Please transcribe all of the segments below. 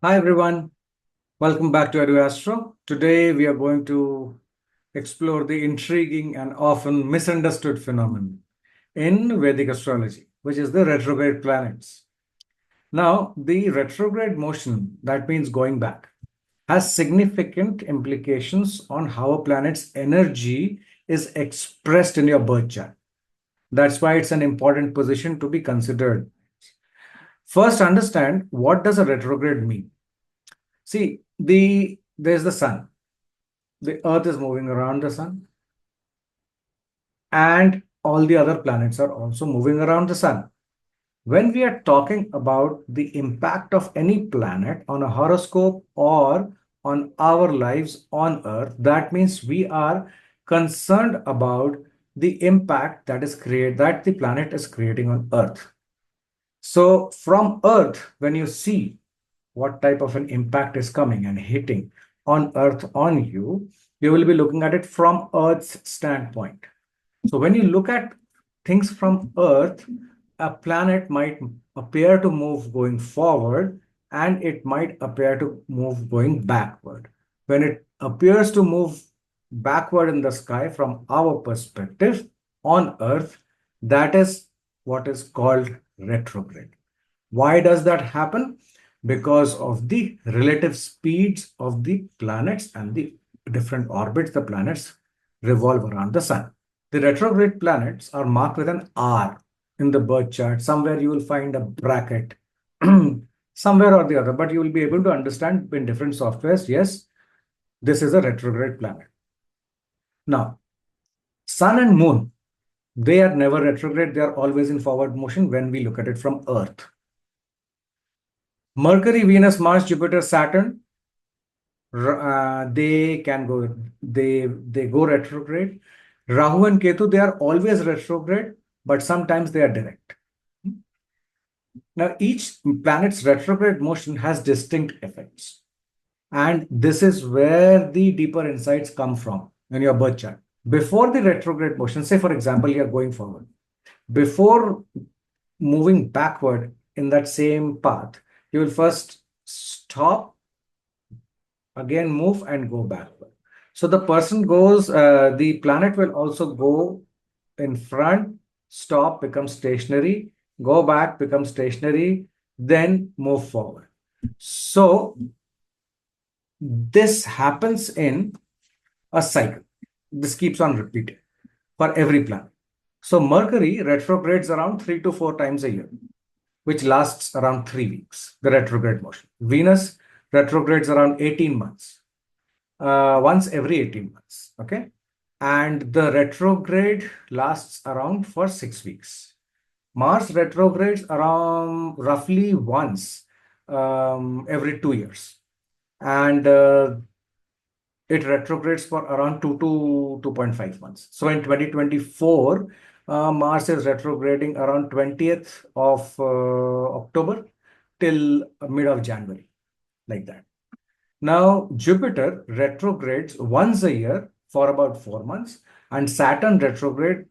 Hi everyone, welcome back to Edu-Astro. Today we are going to explore the intriguing and often misunderstood phenomenon in Vedic astrology, which is the retrograde planets. Now, the retrograde motion, that means going back, has significant implications on how a planet's energy is expressed in your birth chart. That's why it's an important position to be considered. First, understand what does a retrograde mean? See, there's the sun. The Earth is moving around the sun, and all the other planets are also moving around the sun. When we are talking about the impact of any planet on a horoscope or on our lives on Earth, that means we are concerned about the impact that the planet is creating on Earth. So from Earth, when you see what type of an impact is coming and hitting on Earth on you, you will be looking at it from Earth's standpoint. So when you look at things from Earth, a planet might appear to move going forward and it might appear to move going backward. When it appears to move backward in the sky from our perspective on Earth, that is what is called retrograde. Why does that happen? Because of the relative speeds of the planets and the different orbits the planets revolve around the sun. The retrograde planets are marked with an R in the birth chart. Somewhere you will find a bracket, somewhere or the other, but you will be able to understand in different softwares, yes, this is a retrograde planet. Now, sun and moon, they are never retrograde. They are always in forward motion when we look at it from Earth. Mercury, Venus, Mars, Jupiter, Saturn, they can go, they go retrograde. Rahu and Ketu, they are always retrograde, but sometimes they are direct. Now, each planet's retrograde motion has distinct effects. And this is where the deeper insights come from in your birth chart. Before the retrograde motion, say for example, you're going forward. Before moving backward in that same path, you will first stop, again move and go backward. So the person goes, the planet will also go in front, stop, become stationary, go back, become stationary, then move forward. So this happens in a cycle. This keeps on repeating for every planet. So Mercury retrogrades around 3 to 4 times a year, which lasts around 3 weeks, the retrograde motion. Venus retrogrades around 18 months, once every 18 months, okay? And the retrograde lasts around for 6 weeks. Mars retrogrades around roughly once every 2 years. And it retrogrades for around 2 to 2.5 months. So in 2024, Mars is retrograding around 20th of October till mid of January, like that. Now, Jupiter retrogrades once a year for about 4 months, and Saturn retrogrades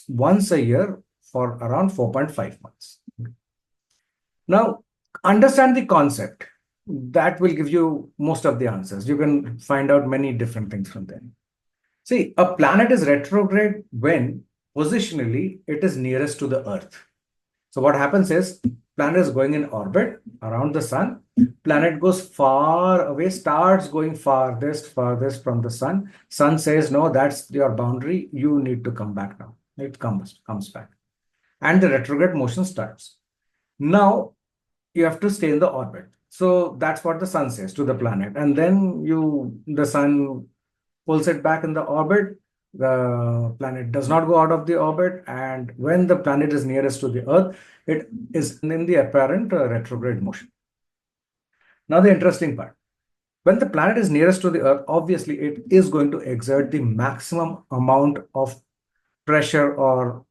once a year for around 4.5 months. Now, understand the concept. That will give you most of the answers. You can find out many different things from there. See, a planet is retrograde when positionally it is nearest to the Earth. So what happens is planet is going in orbit around the sun. Planet goes far away, starts going farthest from the sun. Sun says, no, that's your boundary. You need to come back now. It comes back. And the retrograde motion starts. Now you have to stay in the orbit. So that's what the sun says to the planet. And then the sun pulls it back in the orbit. The planet does not go out of the orbit. And when the planet is nearest to the Earth, it is in the apparent retrograde motion. Now, the interesting part. When the planet is nearest to the Earth, obviously it is going to exert the maximum amount of pressure or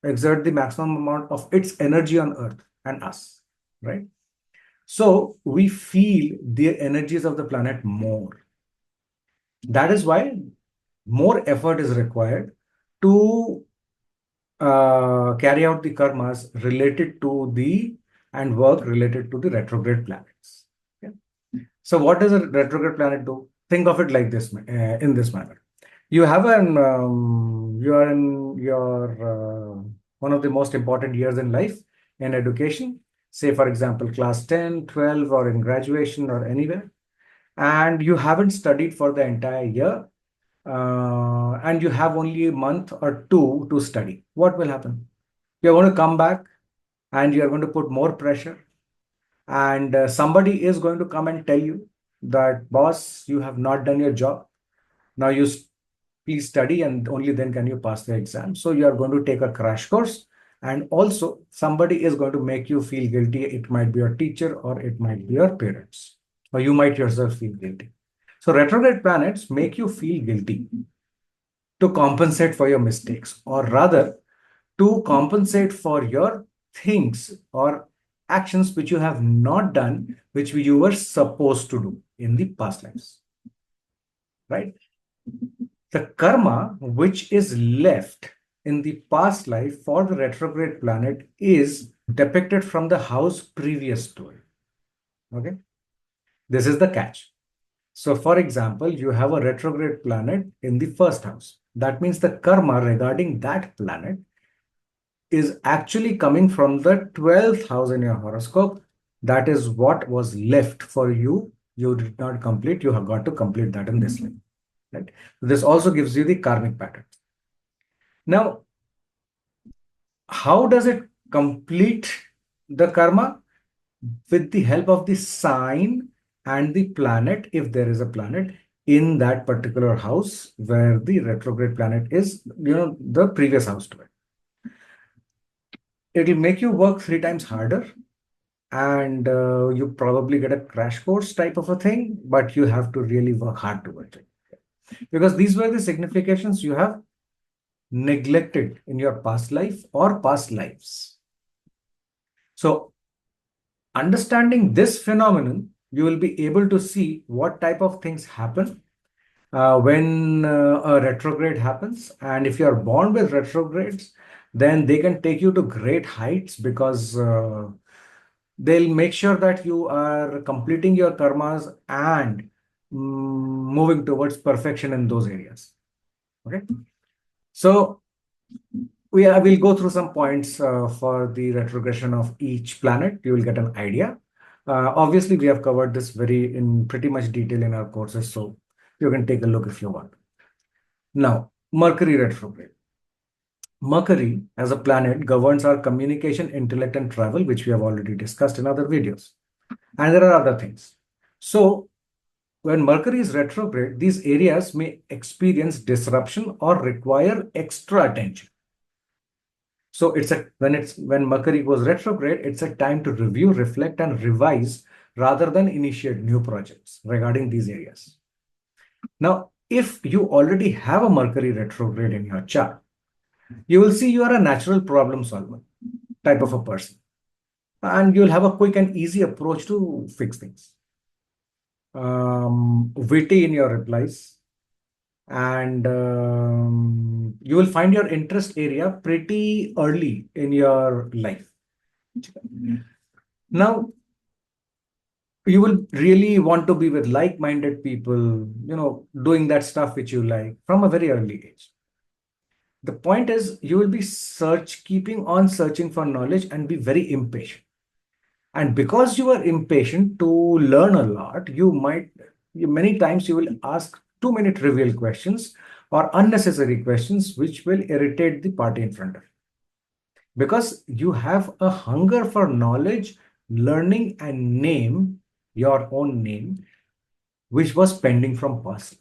exert the maximum amount of its energy on Earth and us, right? So we feel the energies of the planet more. That is why more effort is required to carry out the karmas related to and work related to the retrograde planets. Okay? So what does a retrograde planet do? Think of it like this, in this manner. You have you are in your one of the most important years in life in education, say for example, class 10, 12, or in graduation or anywhere, and you haven't studied for the entire year, and you have only a month or two to study. What will happen? You're going to come back and you're going to put more pressure, and somebody is going to come and tell you that, boss, you have not done your job. Now please study, and only then can you pass the exam. So you are going to take a crash course, and also somebody is going to make you feel guilty. It might be your teacher, or it might be your parents, or you might yourself feel guilty. So retrograde planets make you feel guilty to compensate for your mistakes, or rather to compensate for your things or actions which you have not done, which you were supposed to do in the past lives, right? The karma which is left in the past life for the retrograde planet is depicted from the house previous to it. Okay, this is the catch. So, for example, you have a retrograde planet in the first house. That means the karma regarding that planet is actually coming from the 12th house in your horoscope. That is what was left for you. You did not complete. You have got to complete that in this life. Right? This also gives you the karmic pattern. Now, how does it complete the karma? With the help of the sign and the planet, if there is a planet in that particular house where the retrograde planet is, the previous house to it. It will make you work 3 times harder, and you probably get a crash course type of a thing, but you have to really work hard towards it. Because these were the significations you have neglected in your past life or past lives. So, understanding this phenomenon, you will be able to see what type of things happen when a retrograde happens. And if you are born with retrogrades, then they can take you to great heights, because they'll make sure that you are completing your karmas and moving towards perfection in those areas. Okay. So we'll go through some points for the retrogression of each planet. You will get an idea. Obviously, we have covered this in pretty much detail in our courses, so you can take a look if you want. Now, Mercury retrograde. Mercury as a planet governs our communication, intellect, and travel, which we have already discussed in other videos. And there are other things. So, when Mercury is retrograde, these areas may experience disruption or require extra attention. So when Mercury goes retrograde, it's a time to review, reflect, and revise rather than initiate new projects regarding these areas. Now, if you already have a Mercury retrograde in your chart, you will see you are a natural problem solver type of a person, and you'll have a quick and easy approach to fix things. Witty in your replies, and you will find your interest area pretty early in your life. Now, you will really want to be with like-minded people, doing that stuff which you like from a very early age. The point is, you will be keeping on searching for knowledge and be very impatient. And because you are impatient to learn a lot, many times you will ask too many trivial questions or unnecessary questions, which will irritate the party in front of you. Because you have a hunger for knowledge, learning, and your own name, which was pending from past.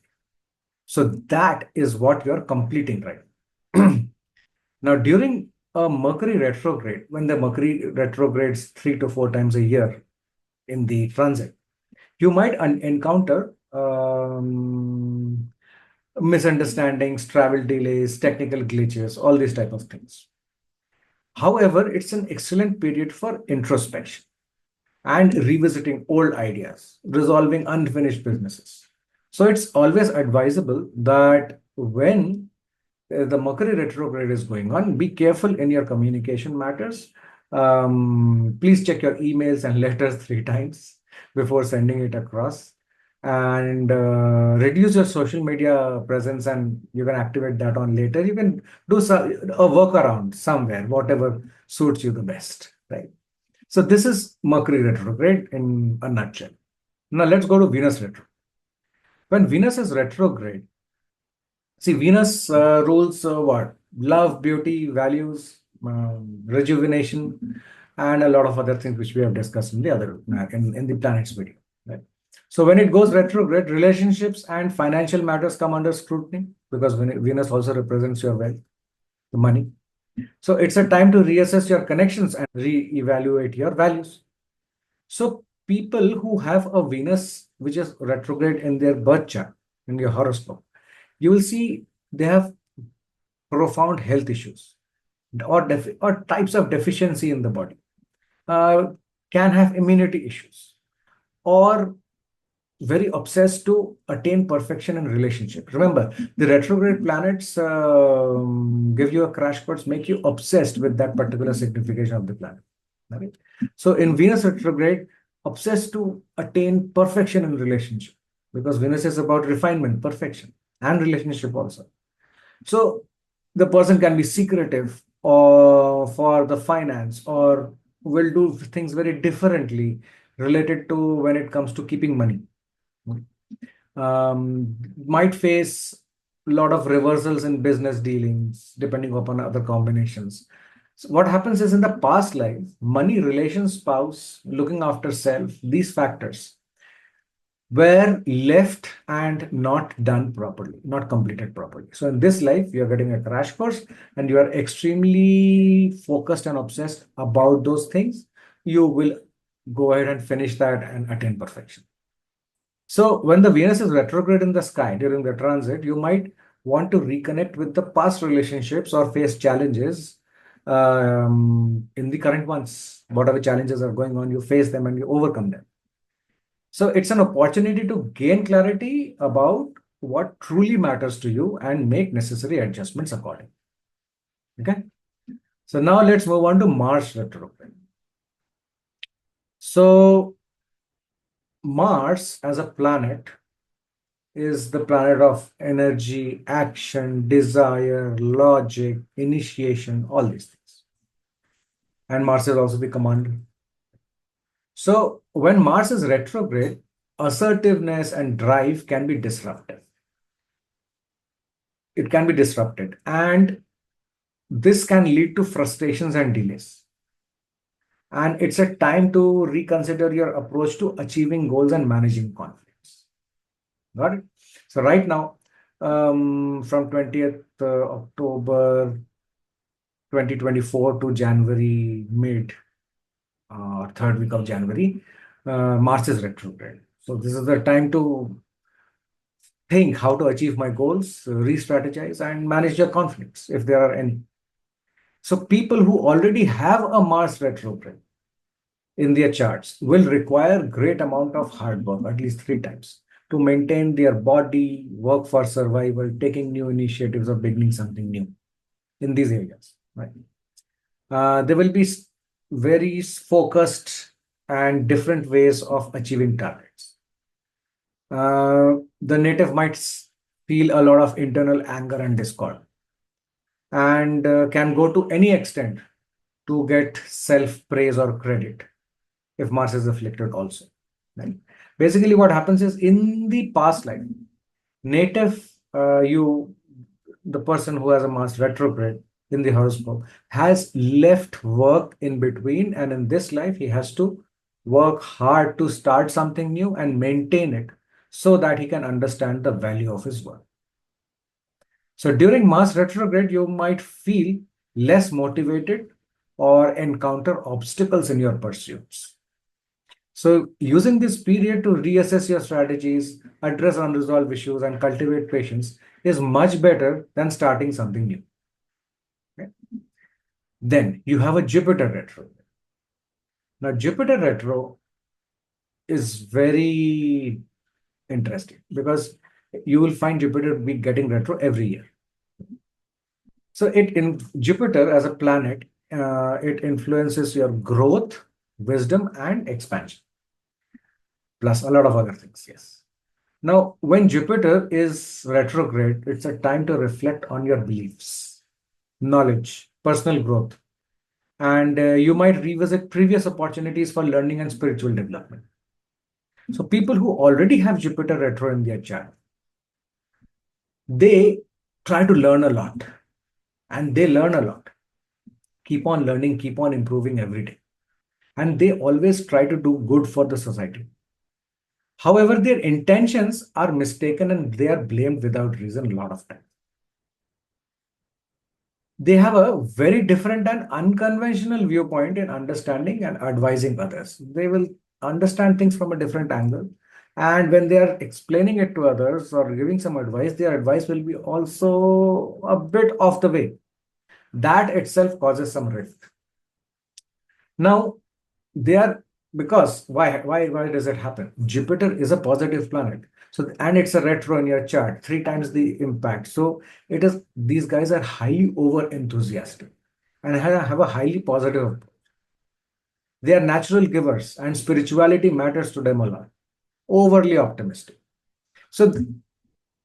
So that is what you're completing right now. Now, during a Mercury retrograde, when the Mercury retrogrades 3 to 4 times a year in the transit, you might encounter misunderstandings, travel delays, technical glitches, all these type of things. However, it's an excellent period for introspection and revisiting old ideas, resolving unfinished businesses. So it's always advisable that when the Mercury retrograde is going on, be careful in your communication matters. Please check your emails and letters 3 times. before sending it across. And reduce your social media presence, and you can activate that on later. You can do a workaround somewhere, whatever suits you the best, right? So this is Mercury retrograde in a nutshell. Now let's go to Venus retro. When Venus is retrograde, see, Venus rules what? Love, beauty, values, rejuvenation, and a lot of other things which we have discussed in the other in the planets video. Right? So when it goes retrograde, relationships and financial matters come under scrutiny because Venus also represents your wealth, the money. So it's a time to reassess your connections and re-evaluate your values. So people who have a Venus which is retrograde in their birth chart, in your horoscope, you will see they have profound health issues or types of deficiency in the body, uh, can have immunity issues, or very obsessed to attain perfection in relationship. Remember, the retrograde planets give you a crash course, make you obsessed with that particular signification of the planet. Right? So in Venus retrograde, obsessed to attain perfection in relationship, because Venus is about refinement, perfection, and relationship also. So the person can be secretive or for the finance, or will do things very differently related to when it comes to keeping money. Might face a lot of reversals in business dealings depending upon other combinations. So what happens is, in the past life, money, relations, spouse, looking after self, these factors were left and not done properly, not completed properly. So in this life, you're getting a crash course and you are extremely focused and obsessed about those things. You will go ahead and finish that and attain perfection. So when the Venus is retrograde in the sky during the transit, you might want to reconnect with the past relationships or face challenges in the current ones. Whatever challenges are going on, you face them and you overcome them. So it's an opportunity to gain clarity about what truly matters to you and make necessary adjustments accordingly. Okay. So now let's move on to Mars retrograde. So Mars as a planet is the planet of energy, action, desire, logic, initiation, all these things. And Mars is also the commander. So when Mars is retrograde, assertiveness and drive can be disrupted. It can be disrupted, and this can lead to frustrations and delays. And it's a time to reconsider your approach to achieving goals and managing conflicts. Got it? So right now, from 20th October 2024 to January mid, third week of January, Mars is retrograde. So this is the time to think how to achieve my goals, re-strategize, and manage your conflicts if there are any. So people who already have a Mars retrograde in their charts will require great amount of hard work, at least 3 times, to maintain their body, work for survival, taking new initiatives or beginning something new in these areas. Right? There will be very focused and different ways of achieving targets. The native might feel a lot of internal anger and discord, and can go to any extent to get self-praise or credit if Mars is afflicted also. Right? Basically, what happens is, in the past life, native, the person who has a Mars retrograde in the horoscope has left work in between, and in this life, he has to work hard to start something new and maintain it so that he can understand the value of his work. So during Mars retrograde, you might feel less motivated or encounter obstacles in your pursuits. So using this period to reassess your strategies, address unresolved issues, and cultivate patience is much better than starting something new. Okay? Then you have a Jupiter retro. Now, Jupiter retro is very interesting because you will find Jupiter be getting retro every year. So in Jupiter as a planet, it influences your growth, wisdom, and expansion. plus a lot of other things. Yes. Now, when Jupiter is retrograde, it's a time to reflect on your beliefs, knowledge, personal growth, and you might revisit previous opportunities for learning and spiritual development. So, people who already have Jupiter retro in their chart, they try to learn a lot and they learn a lot. Keep on learning, keep on improving every day. And they always try to do good for the society. However, their intentions are mistaken and they are blamed without reason a lot of time. They have a very different and unconventional viewpoint in understanding and advising others. They will understand things from a different angle. And when they are explaining it to others or giving some advice, their advice will be also a bit off the way. That itself causes some rift. Now, they are because why does it happen? Jupiter is a positive planet. So and it's a retro in your chart, three times the impact. So it is these guys are highly over enthusiastic and have a highly positive approach. They are natural givers and spirituality matters to them a lot. Overly optimistic. So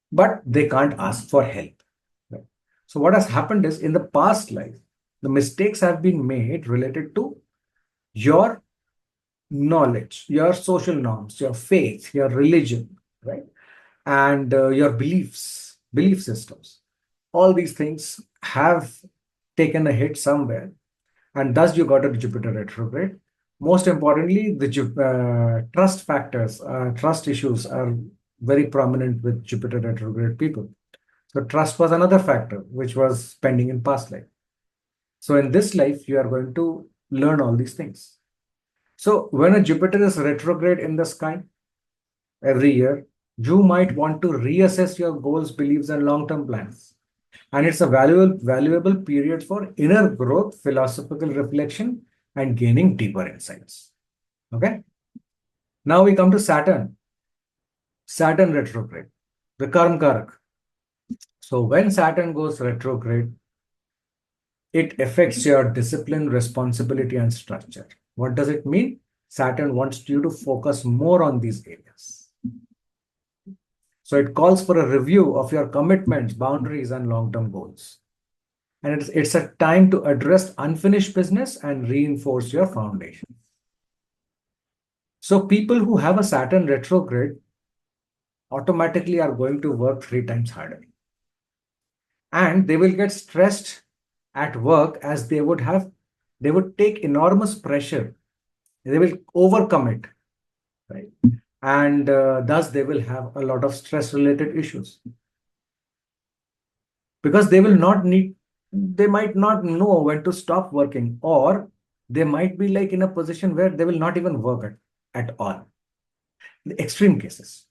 but they can't ask for help. Right? So what has happened is in the past life, the mistakes have been made related to your knowledge, your social norms, your faith, your religion, right? And your belief systems. All these things have taken a hit somewhere, and thus you got a Jupiter retrograde. Most importantly, the trust factors, trust issues are very prominent with Jupiter retrograde people. So trust was another factor which was pending in past life. So in this life, you are going to learn all these things. So when a Jupiter is retrograde in the sky every year, you might want to reassess your goals, beliefs, and long-term plans. And it's a valuable period for inner growth, philosophical reflection, and gaining deeper insights. Okay. Now we come to Saturn. Saturn retrograde, the Karma Karak. So when Saturn goes retrograde, it affects your discipline, responsibility, and structure. What does it mean? Saturn wants you to focus more on these areas. So it calls for a review of your commitments, boundaries, and long-term goals. And it's a time to address unfinished business and reinforce your foundation. So people who have a Saturn retrograde automatically are going to work 3 times harder. And they will get stressed at work as they would take enormous pressure. They will overcommit, right? And thus they will have a lot of stress related issues because they might not know when to stop working, or they might be like in a position where they will not even work at all. The extreme cases.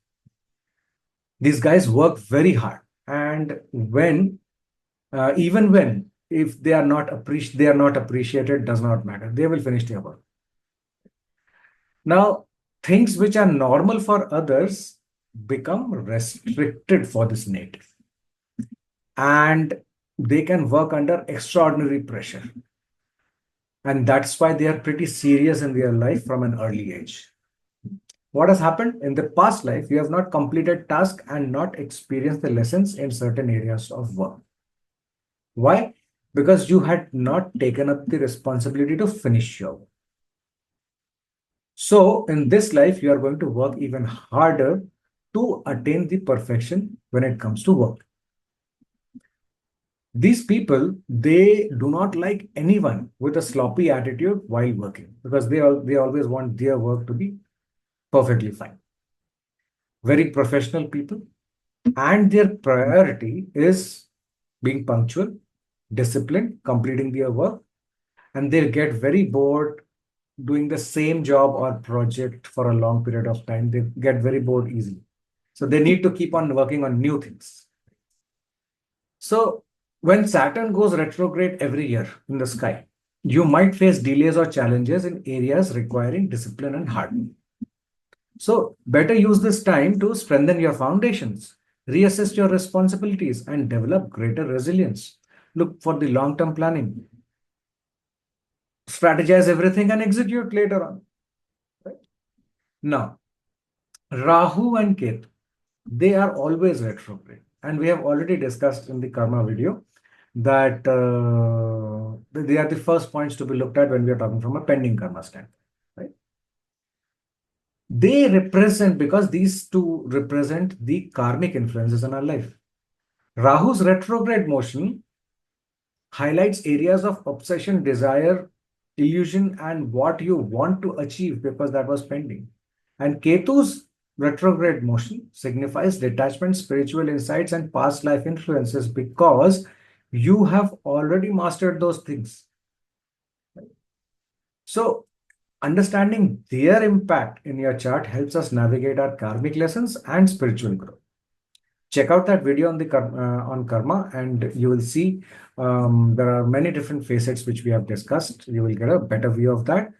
These guys work very hard, and even when if they are not appreciated, does not matter. They will finish their work. Now, things which are normal for others become restricted for this native. And they can work under extraordinary pressure. And that's why they are pretty serious in their life from an early age. What has happened in the past life? You have not completed tasks and not experienced the lessons in certain areas of work. Why? Because you had not taken up the responsibility to finish your work. So in this life, you are going to work even harder to attain the perfection when it comes to work. These people, they do not like anyone with a sloppy attitude while working because they always want their work to be perfectly fine. Very professional people, and their priority is being punctual, disciplined, completing their work, and they'll get very bored doing the same job or project for a long period of time. They get very bored easily. So they need to keep on working on new things. So when Saturn goes retrograde every year in the sky, you might face delays or challenges in areas requiring discipline and hard work. So better use this time to strengthen your foundations, reassess your responsibilities, and develop greater resilience. Look for the long-term planning. Strategize everything and execute later on. Right? Now, Rahu and Ketu, they are always retrograde. And we have already discussed in the karma video that they are the first points to be looked at when we are talking from a pending karma standpoint. Right? They represent, because these two represent the karmic influences in our life. Rahu's retrograde motion highlights areas of obsession, desire, illusion, and what you want to achieve because that was pending. And Ketu's retrograde motion signifies detachment, spiritual insights, and past life influences because you have already mastered those things. So, understanding their impact in your chart helps us navigate our karmic lessons and spiritual growth. Check out that video on the on karma, and you will see there are many different facets which we have discussed. You will get a better view of that.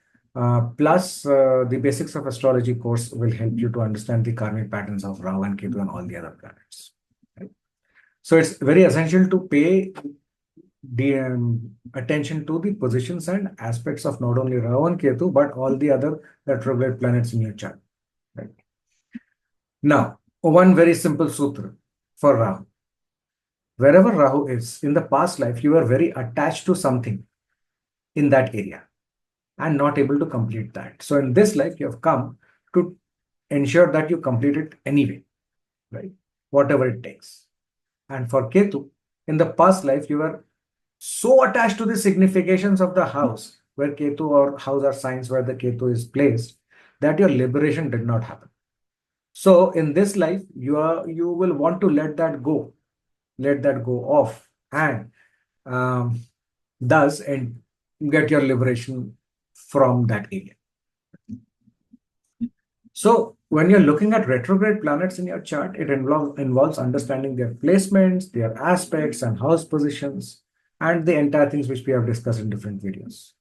Plus, the basics of astrology course will help you to understand the karmic patterns of Rahu and Ketu and all the other planets. Right? So it's very essential to pay the attention to the positions and aspects of not only Rahu and Ketu but all the other retrograde planets in your chart. Right? Now, one very simple sutra for Rahu. Wherever Rahu is, in the past life, you were very attached to something in that area and not able to complete that. So in this life, you have come to ensure that you complete it anyway, right? Whatever it takes. And for Ketu, in the past life, you were so attached to the significations of the house where Ketu or house or signs where the Ketu is placed that your liberation did not happen. So in this life, you will want to let that go off, and thus and get your liberation from that area. So when you're looking at retrograde planets in your chart, it involves understanding their placements, their aspects and house positions, and the entire things which we have discussed in different videos.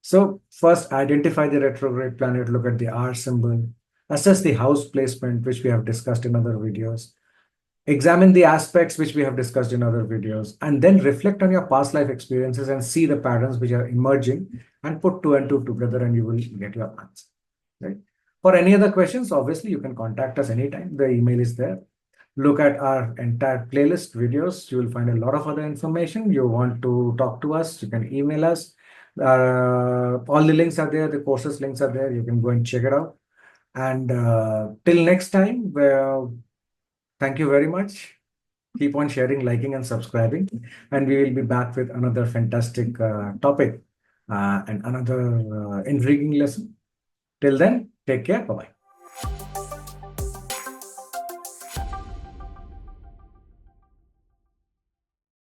So first, identify the retrograde planet, look at the R symbol, assess the house placement, which we have discussed in other videos, examine the aspects which we have discussed in other videos, and then reflect on your past life experiences and see the patterns which are emerging and put two and two together and you will get your answer. Right? For any other questions, obviously, you can contact us anytime. The email is there. Look at our entire playlist videos. You will find a lot of other information. You want to talk to us, you can email us. All the links are there. The courses links are there. You can go and check it out. And till next time, thank you very much. Keep on sharing, liking, and subscribing. And we will be back with another fantastic topic and another intriguing lesson. Till then, take care. Bye-bye.